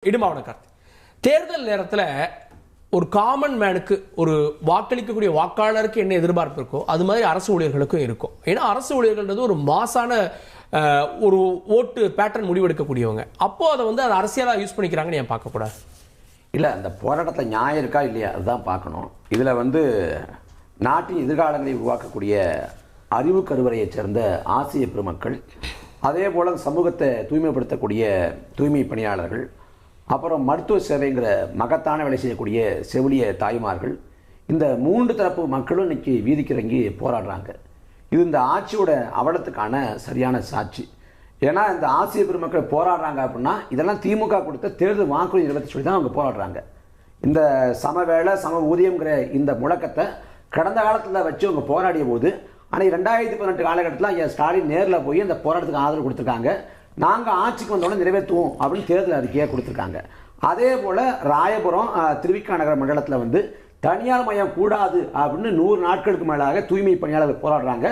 இடுமாவன கார்த்தி தேர்தல் நேரத்தில் ஒரு காமன் மேனுக்கு ஒரு வாக்களிக்கக்கூடிய வாக்காளருக்கு என்ன எதிர்பார்ப்பு இருக்கோ அது மாதிரி அரசு ஊழியர்களுக்கும் இருக்கும். ஏன்னா அரசு ஊழியர்கள்ன்றது ஒரு மாசான ஒரு ஓட்டு பேட்டர்ன் முடிவெடுக்கக்கூடியவங்க. அப்போ அதை அதை அரசியலாக யூஸ் பண்ணிக்கிறாங்கன்னு ஏன் பார்க்கக்கூடாது? இல்லை, அந்த போராட்டத்தில் நியாயம் இருக்கா இல்லையா அதுதான் பார்க்கணும். இதில் நாட்டின் எதிர்காலங்களை உருவாக்கக்கூடிய அறிவு கருவறையைச் சேர்ந்த ஆசிரிய பெருமக்கள், அதே போல் சமூகத்தை தூய்மைப்படுத்தக்கூடிய தூய்மை பணியாளர்கள், அப்புறம் மருத்துவ சேவைங்கிற மகத்தான வேலை செய்யக்கூடிய செவிலிய தாய்மார்கள், இந்த 3 தரப்பு மக்களும் இன்னைக்கு வீதிக்கு இறங்கி போராடுறாங்க. இது இந்த ஆட்சியோட அவலத்துக்கான சரியான சாட்சி. ஏன்னா இந்த ஆசிரிய பெருமக்கள் போராடுறாங்க அப்படின்னா இதெல்லாம் திமுக கொடுத்த தேர்தல் வாக்குறுதி நிறைவேற்ற சொல்லி தான் அவங்க போராடுறாங்க. இந்த சம வேலை சம ஊதியம்ங்கிற இந்த முழக்கத்தை கடந்த காலத்தில் வச்சு அவங்க போராடிய போது, ஆனால் 2018 காலகட்டத்தில் ஐயா ஸ்டாலின் நேரில் போய் அந்த போராட்டத்துக்கு ஆதரவு கொடுத்துருக்காங்க. நாங்கள் ஆட்சிக்கு வந்தோடனே நிறைவேற்றுவோம் அப்படின்னு தேர்தல் அறிக்கையை கொடுத்துருக்காங்க. அதே போல் ராயபுரம் திருவிக்கா நகர மண்டலத்தில் தனியார் மயம் கூடாது அப்படின்னு 100 நாட்களுக்கு மேலாக தூய்மை பணியாளர்கள் போராடுறாங்க.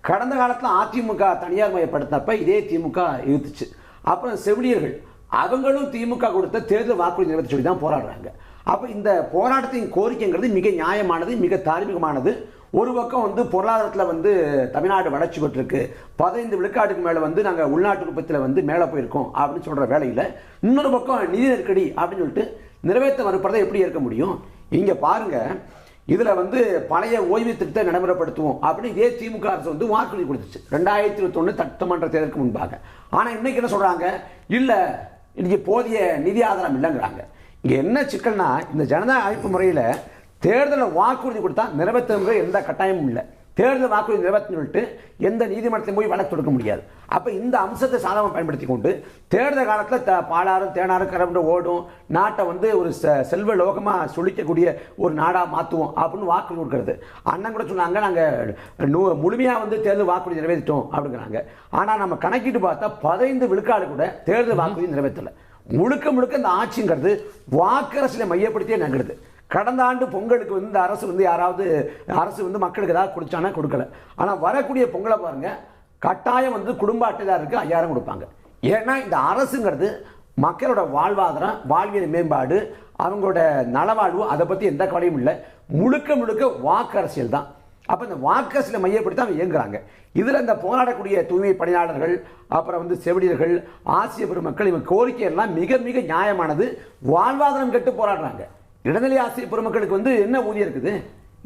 கடந்த காலத்தில் அதிமுக தனியார் மயப்படுத்தினப்ப இதே திமுக எதிர்த்துச்சு. அப்புறம் செவிலியர்கள் அவங்களும் திமுக கொடுத்த தேர்தல் வாக்குறுதி நிறைவேற்ற சொல்லி தான் போராடுறாங்க. அப்போ இந்த போராட்டத்தின் கோரிக்கைங்கிறது மிக நியாயமானது, மிக தார்மீகமானது. ஒரு பக்கம் பொருளாதாரத்தில் தமிழ்நாடு வளர்ச்சி பெற்றிருக்கு, 15 விழுக்காட்டுக்கு மேலே நாங்கள் உள்நாட்டு உற்பத்தியில் மேலே போயிருக்கோம் அப்படின்னு சொல்கிற வேலையில், இன்னொரு பக்கம் நிதி நெருக்கடி அப்படின்னு சொல்லிட்டு நிறைவேற்ற மறுப்பதை எப்படி இருக்க முடியும்? இங்கே பாருங்கள், இதில் பழைய ஓய்வு திட்டத்தை நடைமுறைப்படுத்துவோம் அப்படின்னு இதே திமுக அரசு வாக்குறுதி கொடுத்துச்சு 2021 சட்டமன்ற தேர்தலுக்கு முன்பாக. ஆனால் இன்னைக்கு என்ன சொல்கிறாங்க? இல்லை, இன்னைக்கு போதிய நிதி ஆதாரம் இல்லைங்கிறாங்க. இங்கே என்ன சிக்கல்னா, இந்த ஜனநாயக அமைப்பு முறையில் தேர்தலில் வாக்குறுதி கொடுத்தா நிறைவேற்றுங்கிற எந்த கட்டாயமும் இல்லை. தேர்தல் வாக்குறுதி நிறைவேற்ற சொல்லிட்டு எந்த நீதிமன்றத்தையும் போய் வழக்கு தொடுக்க முடியாது. அப்போ இந்த அம்சத்தை சாதகமாக பயன்படுத்தி கொண்டு தேர்தல் காலத்தில் பாலாறும் தேனாரும் கரண்டு ஓடும், நாட்டை ஒரு செல்வ லோகமாக சொலிக்கக்கூடிய ஒரு நாடாக மாற்றுவோம் அப்படின்னு வாக்குறுதி கொடுக்கறது. அண்ணன் கூட சொன்னாங்க, நாங்கள் முழுமையாக தேர்தல் வாக்குறுதி நிறைவேற்றிட்டோம் அப்படிங்கிறாங்க. ஆனால் நம்ம கணக்கிட்டு பார்த்தா 15 விழுக்காடு கூட தேர்தல் வாக்குறுதி நிறைவேற்றலை. முழுக்க இந்த ஆட்சிங்கிறது வாக்கரசியலை மையப்படுத்தியே நகருது. கடந்த ஆண்டு பொங்கலுக்கு இந்த அரசு யாராவது அரசு மக்களுக்கு ஏதாவது கொடுத்தானா கொடுக்கல. ஆனால் வரக்கூடிய பொங்கலை பாருங்க, கட்டாயம் குடும்ப அட்டைதாருக்கு 5000 கொடுப்பாங்க. ஏன்னா இந்த அரசுங்கிறது மக்களோட வாழ்வாதாரம், வாழ்வியல் மேம்பாடு, அவங்களோட நலவாழ்வு, அதை பற்றி எந்த கவலையும் இல்லை. முழுக்க வாக்கு அரசியல் தான். அப்போ இந்த வாக்கு அரசியலை மையப்படுத்தி அவங்க இயங்குறாங்க. இதில் இந்த போராடக்கூடிய தூய்மை பணியாளர்கள், அப்புறம் செவிலியர்கள், ஆசிரிய பெருமக்கள், இவங்க கோரிக்கை எல்லாம் மிக நியாயமானது. வாழ்வாதாரம் கெட்டு போராடுறாங்க. இடைநிலை ஆசிரிய பெருமக்களுக்கு என்ன ஊதியம் இருக்குது?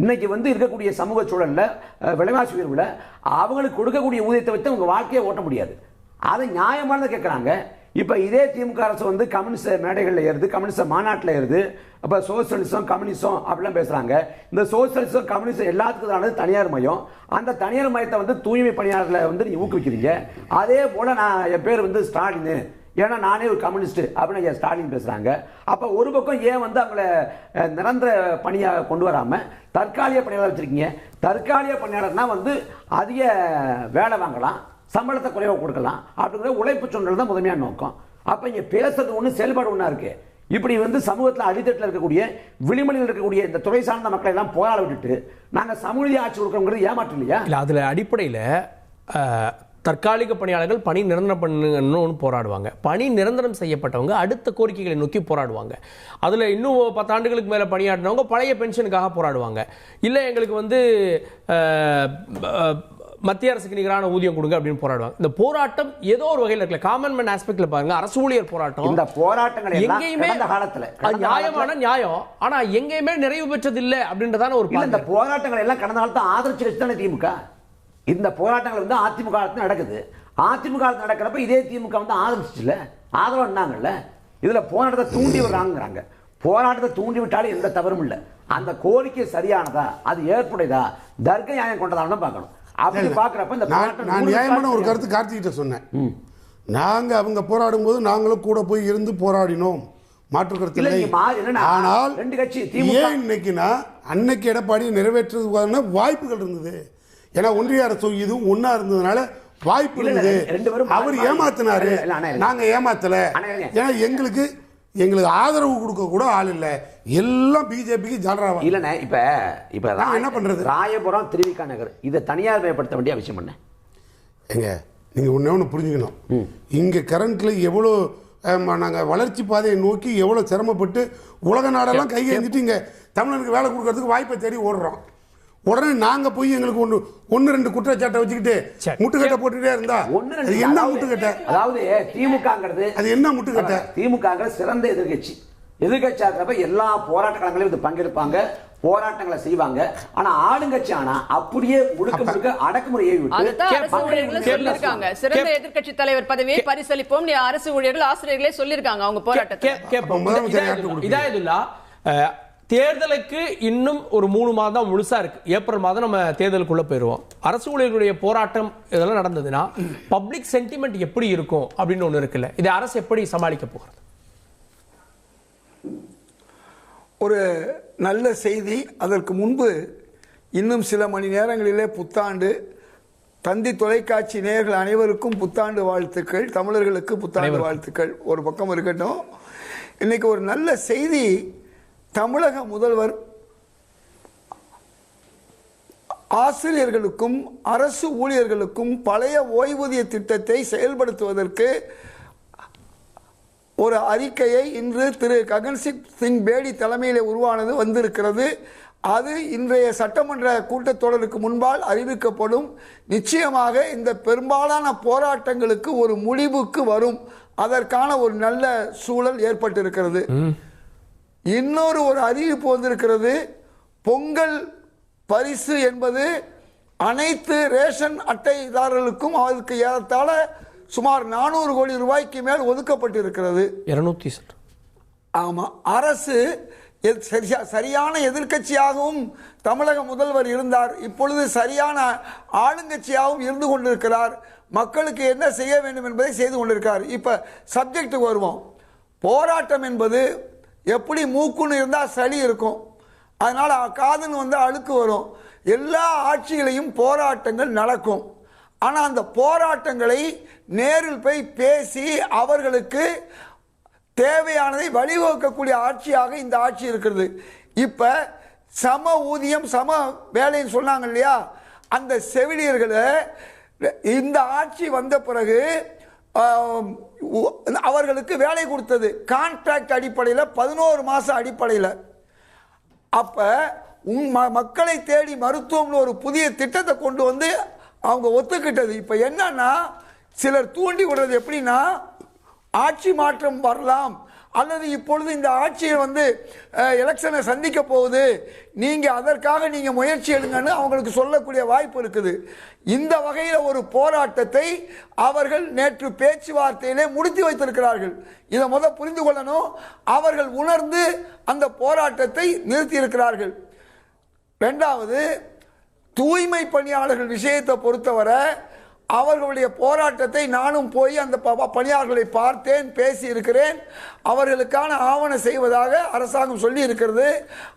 இன்னைக்கு இருக்கக்கூடிய சமூக சூழலில் விலைவாசி உயர்வில் அவங்களுக்கு கொடுக்கக்கூடிய ஊதியத்தை வச்சு அவங்க வாழ்க்கையை ஓட்ட முடியாது. அதை நியாயமானதை கேட்குறாங்க. இப்போ இதே திமுக அரசு கம்யூனிஸ்ட் மேடைகளில் ஏறுது, கம்யூனிஸ்ட் மாநாட்டில் ஏறுது. அப்போ சோசியலிசம் கம்யூனிசம் அப்படிலாம் பேசுகிறாங்க. இந்த சோசியலிசம் கம்யூனிஸ்ட் எல்லாத்துக்குதானது தனியார் மையம். அந்த தனியார் மையத்தை தூய்மை பணியாளர்களை நீ ஊக்குவிக்கிறீங்க. அதே போல் என் பேர் ஸ்டாலின், ஏன்னா நானே ஒரு கம்யூனிஸ்ட் அப்படின்னு ஸ்டாலின் பேசுகிறாங்க. அப்போ ஒரு பக்கம் ஏன் அவங்கள நிரந்தர பணியாக கொண்டு வராமல் தற்காலிக பணியாளர் வச்சுருக்கீங்க? தற்காலிக பணியாளர்னா அதிக வேலை வாங்கலாம், சம்பளத்தை குறைவாக கொடுக்கலாம் அப்படிங்கிற உழைப்பு சொன்னது தான் முதன்மையான நோக்கம். அப்போ இங்கே பேசுறது ஒன்று, செயல்பாடு ஒன்றா இருக்குது. இப்படி சமூகத்தில் அடித்தட்டில் இருக்கக்கூடிய விளிமணியில் இருக்கக்கூடிய இந்த துறை சார்ந்த மக்களை எல்லாம் போராட விட்டுட்டு நாங்கள் சமூக ஆட்சி கொடுக்கணுங்கிறது ஏமாற்றம் இல்லையா? இல்லை, அதில் அடிப்படையில் தற்காலிக பணியாளர்கள் பணி நிரந்தரம் பண்ணணும்னு போராடுவாங்க. பணி நிரந்தரம் செய்யப்பட்டவங்க அடுத்த கோரிக்கைகளை நோக்கி போராடுவாங்க. அதில் இன்னும் 10 ஆண்டுகளுக்கு மேலே பணியாற்றினவங்க பழைய பென்ஷனுக்காக போராடுவாங்க. இல்லை, எங்களுக்கு மத்திய அரசுக்கு நிகரான ஊதியம் கொடுங்க அப்படின்னு போராடுவாங்க. இந்த போராட்டம் ஏதோ ஒரு வகையில் இருக்கல. காமன் மேன் ஆஸ்பெக்ட்ல பாருங்க, அரசு ஊழியர் போராட்டம், இந்த போராட்டங்கள் எங்கேயுமே நியாயமான நியாயம், ஆனா எங்கேயுமே நிறைவு பெற்றது இல்லை அப்படின்றதான ஒரு இந்த போராட்டங்கள் எல்லாம் கடந்த காலத்தை ஆதரிச்சு தானே திமுக. இந்த போராட்டங்கள் அதிமுக காலத்தில் நடக்குது. அதிமுக காலத்தில் நடக்கிறப்ப இதே திமுக ஆதரிச்சுல, ஆதரவு என்னாங்கல்ல. இதுல போராட்டத்தை தூண்டி விடுறாங்கிறாங்க. போராட்டத்தை தூண்டி விட்டாலும் எந்த தவறும் இல்லை. அந்த கோரிக்கை சரியானதா, அது ஏற்புடையதா, தர்க்க நியாயம் கொண்டதான்னு பார்க்கணும். அப்படி பார்க்குறப்ப இந்த நான் நியாயமான ஒரு கருத்து கார்த்திகிட்ட சொன்னேன். நாங்கள் அவங்க போராடும் போது நாங்களும் கூட போய் இருந்து போராடினோம், மாற்று கருத்து இல்லை. ஆனால் ஏன் இன்னைக்குன்னா அன்னைக்கு எடப்பாடி நிறைவேற்றுவதற்கான வாய்ப்புகள் இருந்தது. ஏன்னா ஒன்றிய அரசு இதுவும் ஒன்னா இருந்ததுனால வாய்ப்பு இருந்தது. அவர் ஏமாத்தினாரு, நாங்க ஏமாத்தல. ஏன்னா எங்களுக்கு ஆதரவு கொடுக்க கூட ஆள் இல்லை, எல்லாம் பிஜேபிக்கு ஜாலராவா இல்லைண்ணே. இப்போ என்ன பண்றது? ராயபுரம் திருவிக்கா நகர் இதை தனியார் மயப்படுத்த வேண்டிய அவசியம் என்ன? எங்க நீங்க ஒண்ணு புரிஞ்சுக்கணும். இங்க கரண்ட்ல எவ்வளவு நாங்கள் வளர்ச்சி பாதையை நோக்கி எவ்வளோ சிரமப்பட்டு உலக நாடெல்லாம் கையெழுந்துட்டு இங்கே தமிழனுக்கு வேலை கொடுக்கறதுக்கு வாய்ப்பை தேடி ஓடுறோம். உடனே நாங்க போய் எங்களுக்கு ஒன்னு ரெண்டு குற்றச்சாட்டை வச்சுக்கிட்டு முட்டுக்கட்டை போட்டுட்டே இருந்தா என்ன முட்டுக்கட்டை? அதாவது திமுகங்கிறது அது என்ன முட்டுக்கட்டை? திமுகங்கிறது சிறந்த எதிர்கட்சியா இருக்கிறப்ப எல்லா போராட்ட களங்களையும் இது பங்கெடுப்பாங்க, போராட்டங்களை செய்வாங்க. ஆனா ஆளுங்கட்சி ஆனா அப்படியே முழுக்க அடக்குமுறையை சொல்லிருக்காங்க. சிறந்த எதிர்கட்சி தலைவர் பதவியை பரிசளிப்போம் அரசு ஊழியர்கள் ஆசிரியர்களே சொல்லிருக்காங்க அவங்க போராட்டத்தை. தேர்தலுக்கு இன்னும் ஒரு 3 மாதம் முழுசா இருக்கு. ஏப்ரல் மாதம் நம்ம தேர்தலுக்குள்ள போயிருவோம். அரசு ஊழியர்களுடைய போராட்டம் இதெல்லாம் நடந்ததுன்னா பப்ளிக் சென்டிமெண்ட் எப்படி இருக்கும் அப்படின்னு ஒண்ணு இருக்குல்ல, இதை அரசு எப்படி சமாளிக்க போகிறது? ஒரு நல்ல செய்தி. அதற்கு முன்பு இன்னும் சில மணி நேரங்களிலே புத்தாண்டு. தந்தி தொலைக்காட்சி நேயர்கள் அனைவருக்கும் புத்தாண்டு வாழ்த்துக்கள், தமிழர்களுக்கு புத்தாண்டு வாழ்த்துக்கள் ஒரு பக்கம் இருக்கட்டும். இன்னைக்கு ஒரு நல்ல செய்தி. தமிழக முதல்வர் ஆசிரியர்களுக்கும் அரசு ஊழியர்களுக்கும் பழைய ஓய்வூதிய திட்டத்தை செயல்படுத்துவதற்கு ஒரு அறிக்கையை இன்று திரு ககன்தீப் சிங் பேடி தலைமையில் உருவானது வந்திருக்கிறது. அது இன்றைய சட்டமன்ற கூட்டத்தொடருக்கு முன்பால் அறிவிக்கப்படும். நிச்சயமாக இந்த பெரும்பாலான போராட்டங்களுக்கு ஒரு முடிவுக்கு வரும். அதற்கான ஒரு நல்ல சூழல் ஏற்பட்டிருக்கிறது. இன்னொரு அறிவிப்பு வந்திருக்கிறது. பொங்கல் பரிசு என்பது அனைத்து ரேஷன் அட்டைதாரர்களுக்கும் அதற்கு ஏறத்தாழ சுமார் 400 கோடி ரூபாய்க்கு மேல் ஒதுக்கப்பட்டிருக்கிறது. 200. ஆமா, அரசு சரியான எதிர்க்கட்சியாகவும் தமிழக முதல்வர் இருந்தார். இப்பொழுது சரியான ஆளுங்கட்சியாகவும் இருந்து கொண்டிருக்கிறார். மக்களுக்கு என்ன செய்ய வேண்டும் என்பதை செய்து கொண்டிருக்கிறார். இப்ப சப்ஜெக்டுக்கு வருவோம். போராட்டம் என்பது எப்படி மூக்குன்னு இருந்தால் சளி இருக்கும், அதனால காதுன்னு வந்து அழுக்கு வரும். எல்லா ஆட்சிகளையும் போராட்டங்கள் நடக்கும். ஆனால் அந்த போராட்டங்களை நேரில் போய் பேசி அவர்களுக்கு தேவையானதை வழிவகுக்கக்கூடிய ஆட்சியாக இந்த ஆட்சி இருக்கிறது. இப்ப சம ஊதியம் சம வேலைன்னு சொன்னாங்க இல்லையா, அந்த செவிலியர்களை இந்த ஆட்சி வந்த பிறகு அவர்களுக்கு வேலை கொடுத்தது கான்ட்ராக்ட் அடிப்படையில் 11 மாசம் அடிப்படையில். அப்ப மக்களை தேடி மருத்துவம்னு ஒரு புதிய திட்டத்தை கொண்டு வந்து அவங்க ஒத்துக்கிட்டது. இப்ப என்னன்னா சிலர் தூண்டி விடுறது எப்படின்னா ஆட்சி மாற்றம் வரலாம், அல்லது இப்பொழுது இந்த ஆட்சியை வந்து எலெக்ஷனை சந்திக்க போகுது, நீங்க அதற்காக நீங்க முயற்சி எடுங்கன்னு அவங்களுக்கு சொல்லக்கூடிய வாய்ப்பு இருக்குது. இந்த வகையில் ஒரு போராட்டத்தை அவர்கள் நேற்று பேச்சுவார்த்தையிலே முடித்து வைத்திருக்கிறார்கள். இதை முதல் புரிந்து கொள்ளணும். அவர்கள் உணர்ந்து அந்த போராட்டத்தை நிறுத்தி இருக்கிறார்கள். இரண்டாவது, தூய்மை பணியாளர்கள் விஷயத்தை பொறுத்தவரை அவர்களுடைய போராட்டத்தை நானும் போய் அந்த பணியாளர்களை பார்த்தேன், பேசி இருக்கிறேன். அவர்களுக்கான ஆவணம் செய்வதாக அரசாங்கம் சொல்லி இருக்கிறது.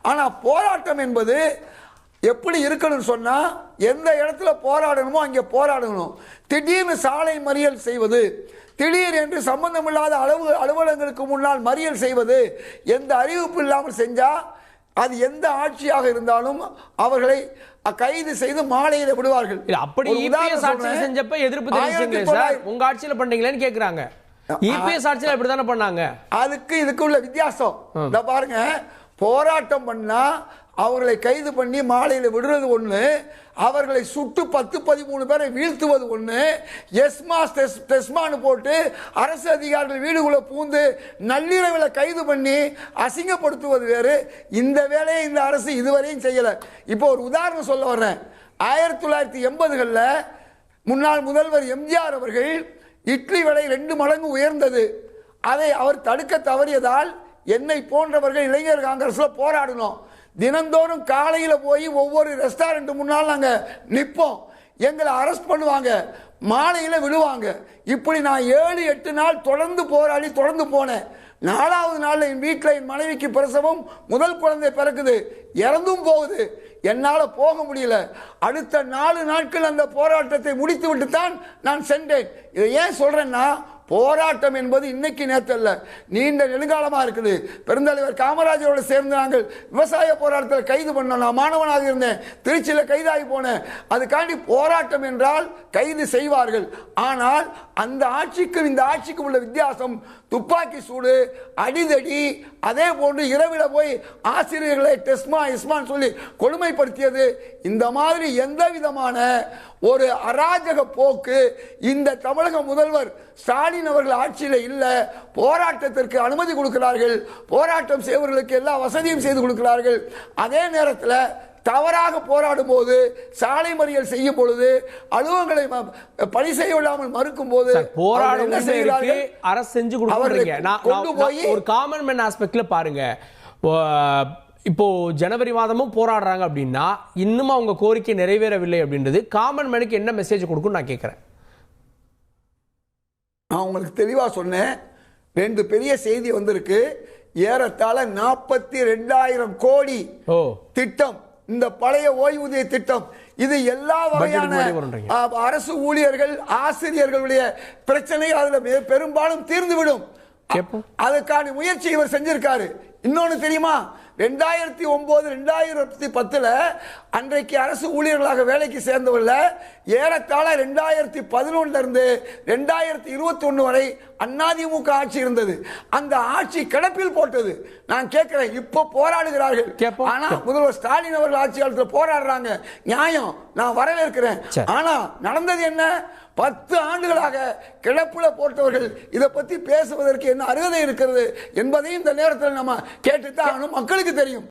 ஆனால் போராட்டம் என்பது எப்படி இருக்கணும்னு சொன்னா எந்த இடத்துல போராடணுமோ அங்கே போராடணும். திடீர்னு சாலை மறியல் செய்வது, திடீர் என்று சம்பந்தமில்லாத அலுவலகங்களுக்கு முன்னால் மறியல் செய்வது, எந்த அறிவிப்பு இல்லாமல் செஞ்சா அது எந்த ஆட்சியாக இருந்தாலும் அவர்களை கைது செய்து மாலையில விடுவார்கள். அப்படி இபிஎஸ் ஆட்சியில் செஞ்சப்ப எதிர்ப்பு தெரிவிச்சீங்க சார், உங்க ஆட்சியில பண்ணீங்களேன்னு கேக்குறாங்க. இபிஎஸ் ஆட்சியில இப்படி தானே பண்ணாங்க. அதுக்கு இதுக்கு உள்ள வித்தியாசம் பாருங்க. போராட்டம் பண்ணா அவர்களை கைது பண்ணி மாலையில் விடுறது ஒண்ணு, அவர்களை சுட்டு 10-13 பேரை வீழ்த்துவது ஒண்ணு, டெஸ்மான்னு போட்டு அரசு அதிகாரிகள் வீடுக்குள்ள பூந்து நள்ளிரவில் கைது பண்ணி அசிங்கப்படுத்துவது வேறு. இந்த வேலையை இந்த அரசு இதுவரையும் செய்யல. இப்போ ஒரு உதாரணம் சொல்ல வர்றேன். 1980களில் முன்னாள் முதல்வர் எம்ஜிஆர் அவர்கள் இட்லி விலை 2 மடங்கு உயர்ந்தது. அதை அவர் தடுக்க தவறியதால் என்னை போன்றவர்கள் இளைஞர் காங்கிரஸ்ல போராடினோம். தினந்தோறும் காலையில் போய் ஒவ்வொரு ரெஸ்டாரண்ட் முன்னால் நாங்கள் நிற்போம். எங்களை அரெஸ்ட் பண்ணுவாங்க, மாலையில் விடுவாங்க. இப்படி நான் 7-8 நாள் தொடர்ந்து போராடி தொடர்ந்து போனேன். 4வது நாள் என் வீட்டில் என் மனைவிக்கு பிரசவம், முதல் குழந்தை பிறக்குது, இறந்தும் போகுது. என்னால் போக முடியல. அடுத்த 4 நாட்கள் அந்த போராட்டத்தை முடித்து விட்டு தான் நான் சென்றேன். இதை ஏன் சொல்றேன்னா போராட்டம் என்பது இன்னைக்கு நேற்று அல்ல, நீண்ட நெடுங்காலமா இருக்குது. பெருந்தலைவர் காமராஜரோடு சேர்ந்து நாங்கள் விவசாய போராட்டத்தில் கைது பண்ணோம். நான் மாணவனாக இருந்தேன், திருச்சியில் கைதாகி போனேன். அதுக்காண்டி போராட்டம் என்றால் கைது செய்வார்கள். ஆனால் அந்த ஆட்சிக்கும் இந்த ஆட்சிக்கும் உள்ள வித்தியாசம் துப்பாக்கி சூடு, அடிதடி, அதே போன்று இரவில போய் ஆசிரியர்களை டெஸ்மா இஸ்மான் சொல்லி கொடுமைப்படுத்தியது, இந்த மாதிரி எந்த விதமான ஒரு அராஜக போக்கு இந்த தமிழக முதல்வர் ஸ்டாலின் அவர்கள் ஆட்சியில் இல்ல. போராட்டத்திற்கு அனுமதி கொடுக்கிறார்கள், போராட்டம் செய்வர்களுக்கு எல்லா வசதியும் செய்து கொடுக்கிறார்கள். அதே நேரத்தில் தவறாக போராடும் போது, சாலை மறியல் செய்யும் பொழுது, அலுவலகங்களை பணி செய்ய விடாமல் மறுக்கும் போது போராடும் அரசு செஞ்சு கொடுக்குறீங்க. ஒரு காமன் மேன் ஆஸ்பெக்ட்ல பாருங்க, இப்போ ஜனவரி மாதமும் போராடுறாங்க அப்படின்னா இன்னும் அவங்க கோரிக்கை நிறைவேறவில்லை அப்படின்றது காமன் மேனுக்கு என்ன மெசேஜ் கொடுக்கும் நான் கேட்கிறேன். நான் உங்களுக்கு தெளிவா சொன்னேன். 2 பெரிய செய்தி வந்திருக்கு. ஏறத்தாழ 42,000 கோடி திட்டம், இந்த பழைய ஓய்வூதிய திட்டம், இது எல்லா வகையான அரசு ஊழியர்கள் ஆசிரியர்களுடைய பிரச்சனை அதுல பெரும்பாலும் தீர்ந்துவிடும். அதுக்கான முயற்சி இவர் செஞ்சிருக்காரு. இன்னொன்னு தெரியுமா, 2009 2010 அன்றைக்கு அரசு ஊழியர்களாக வேலைக்கு சேர்ந்தவர்கள ஏறத்தாழ 2011 இருந்து 2021 வரை அதிமுக ஆட்சி இருந்தது. அந்த ஆட்சி கிடப்பில் போட்டது. நான் கேட்கிறேன், இப்ப போராடுகிறார்கள். ஆனா முதல்வர் ஸ்டாலின் அவர்கள் ஆட்சி காலத்தில் போராடுறாங்க, நியாயம், நான் வரவேற்கிறேன். ஆனா நடந்தது என்ன? 10 ஆண்டுகளாக கிடப்புல போட்டவர்கள் இதை பத்தி பேசுவதற்கு என்ன அருகதை இருக்கிறது என்பதையும் இந்த நேரத்தில் நம்ம கேட்டுத்தான் மக்களுக்கு தெரியும்.